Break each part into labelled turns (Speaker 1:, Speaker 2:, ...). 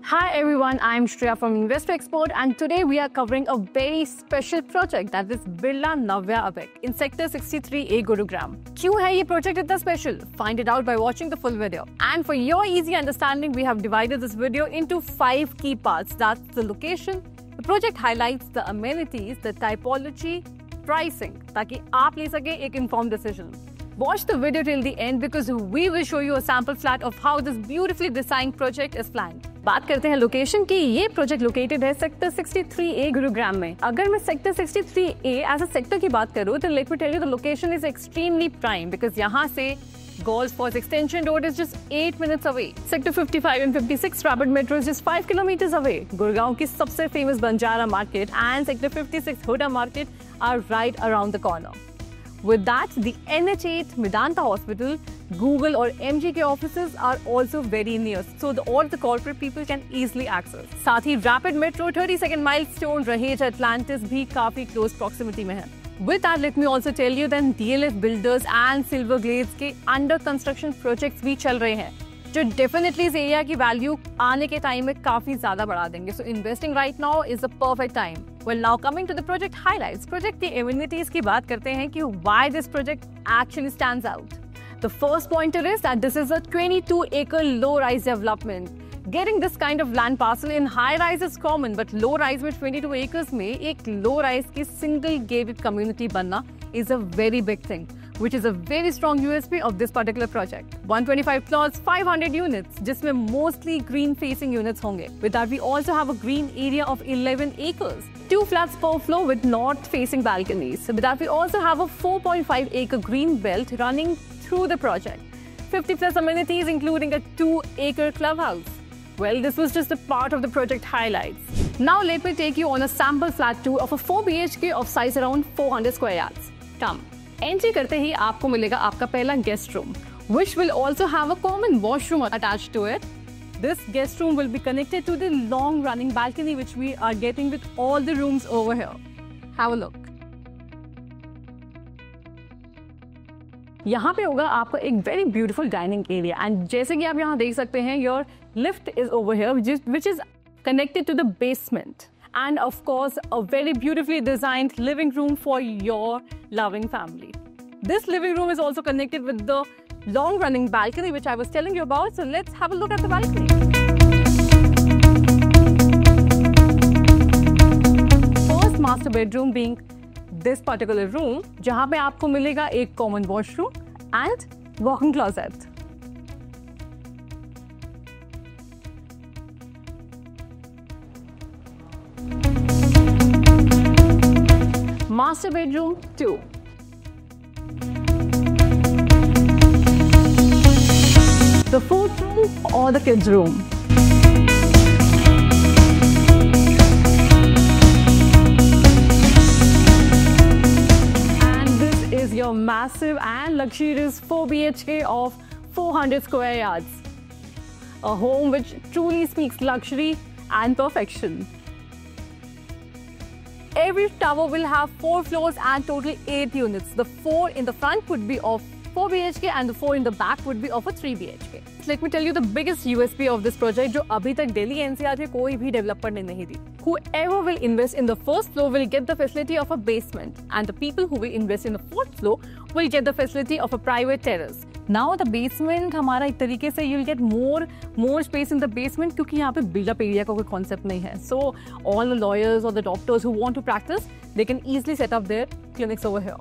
Speaker 1: Hi everyone, I'm Shreya from Investor Expert and today we are covering a very special project that is Birla Navya Abek in Sector 63A Gurugram. क्यों है ये project इतना special? Find it out by watching the full video. And for your easy understanding, we have divided this video into 5 key parts. That's the location, the project highlights, the amenities, the typology, pricing, ताकि आप ले सके एक informed decision. Watch the video till the end because we will show you a sample flat of how this beautifully designed project is planned. बात करते हैं location की। ये प्रोजेक्ट लोकेटेड है सेक्टर 63A गुरुग्राम में। अगर मैं sector 63A as a sector की बात करूँ तो let me tell you the location is extremely prime because यहाँ से Golf Falls Extension Road is just 8 minutes away. Sector 55 and 56 Rapid Metro is just 5 kilometers away. Gurgaon की सबसे famous Banjara Market and Sector 56 Huda Market are right around the corner. With that, the NH8 Medanta Hospital, Google or MGK offices are also very near, so all the corporate people can easily access. साथ ही Rapid Metro 32nd Milestone, Raheja, Atlantis भी काफी close proximity में है. With that, let me also tell you that DLF Builders and Silver Glades के under construction projects भी चल रहे हैं, जो definitely इस area की value आने के time में काफी ज़्यादा बढ़ा देंगे. So investing right now is the perfect time. Well, now coming to the project highlights. Project की amenities की बात करते हैं कि why this project actually stands out. The first pointer is that this is a 22-acre low-rise development. Getting this kind of land parcel in high-rise is common, but low-rise में 22 acres में एक low-rise की single-gated community बनना is a very big thing, which is a very strong USP of this particular project. 125 plots, 500 units, जिसमें mostly green-facing units होंगे. With that, we also have a green area of 11 acres. 2 flats per floor with north-facing balconies. With that, we also have a 4.5-acre green belt running through the project. 50+ amenities, including a 2-acre clubhouse. Well, this was just a part of the project highlights. Now, let me take you on a sample flat tour of a 4 BHK of size around 400 square yards. Come. Entry करते ही आपको मिलेगा आपका पहला guest room, which will also have a common washroom attached to it. This guest room will be connected to the long-running balcony, which we are getting with all the rooms over here. Have a look. यहाँ पे होगा आपको एक very beautiful dining area, and जैसे कि आप यहाँ देख सकते हैं, your lift is over here, which is connected to the basement. And of course, a very beautifully designed living room for your loving family. This living room is also connected with the long-running balcony, which I was telling you about. So let's have a look at the balcony. First master bedroom being this particular room, जहाँ पे आपको मिलेगा एक common washroom and walk-in closet. Master bedroom 2. The fourth room or the kids' room. And this is your massive and luxurious 4 BHK of 400 square yards. A home which truly speaks luxury and perfection. Every tower will have 4 floors and total 8 units. The 4 in the front would be of 4 BHK and the 4 in the back would be of a 3 BHK. Let me tell you the biggest USP of this project जो अभी तक Delhi NCR के कोई भी developer ने नहीं दी. Whoever will invest in the first floor will get the facility of a basement, and the people who will invest in the fourth floor will get the facility of a private terrace. Now the basement हमारा एक तरीके से you'll get more space in the basement क्योंकि यहाँ पे build-up area का कोई concept नहीं है. So all the lawyers or the doctors who want to practice, they can easily set up their clinics over here.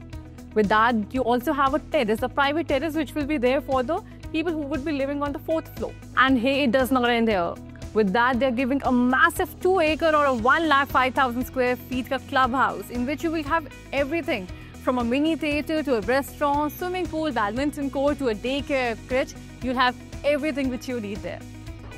Speaker 1: With that, you also have a terrace, a private terrace, which will be there for the people who would be living on the 4th floor. And hey, it does not end here. With that, they're giving a massive 2-acre or a 1,05,000 square feet ka clubhouse in which you will have everything from a mini theatre to a restaurant, swimming pool, badminton court to a daycare, crèche. You'll have everything which you need there.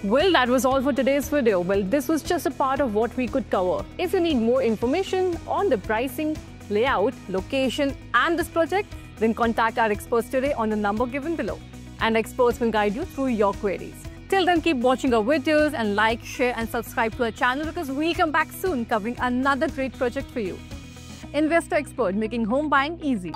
Speaker 1: Well, that was all for today's video. Well, this was just a part of what we could cover. If you need more information on the pricing, layout, location and this project, then contact our experts today on the number given below. And experts will guide you through your queries. Till then, keep watching our videos and like, share and subscribe to our channel because we'll come back soon covering another great project for you. Investor Expert, making home buying easy.